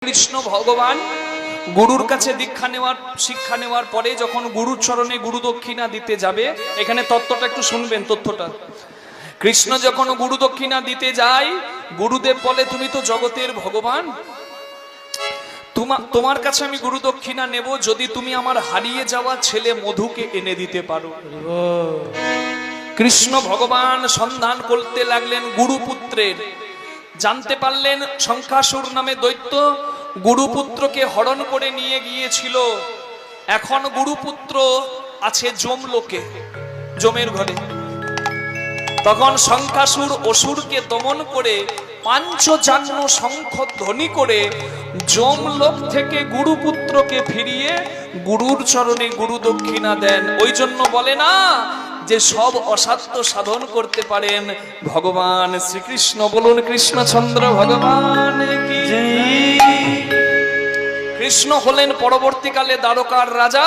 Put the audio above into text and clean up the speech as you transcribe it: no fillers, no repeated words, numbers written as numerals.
কৃষ্ণ ভগবান গুরুর কাছে শিক্ষা নেওয়ার পরে যখন গুরুর চরণে গুরু দক্ষিণা দিতে যাবে, এখানে তত্ত্বটা একটু শুনবেন। তথ্যটা, কৃষ্ণ যখন গুরু দক্ষিণা দিতে যায়, গুরুদেব বলে তুমি তো জগতের ভগবান, তোমার কাছে আমি গুরু দক্ষিণা নেব যদি তুমি আমার হারিয়ে যাওয়া ছেলে মধুকে এনে দিতে পারো। কৃষ্ণ ভগবান সন্ধান করতে লাগলেন গুরুপুত্রের। জানতে পারলেন শঙ্খাসুর নামে দৈত্য গুরুপুত্রকে হরণ করে নিয়ে গিয়েছিল। এখন গুরুপুত্র আছে যমলোকে, যমের ঘরে। তখন শঙ্খাসুর অসুরকে দমন করে পাঞ্চজান্য শঙ্খ ধ্বনি করে যমলোক থেকে গুরুপুত্রকে ফিরিয়ে গুরুর চরণে গুরু দক্ষিণা দেন। ওই জন্য বলে না যে সব অসাধ্য সাধন করতে পারেন ভগবান শ্রীকৃষ্ণ। বলুন কৃষ্ণচন্দ্র ভগবান কি। কৃষ্ণ হলেন পরবর্তীকালে দ্বারকার রাজা।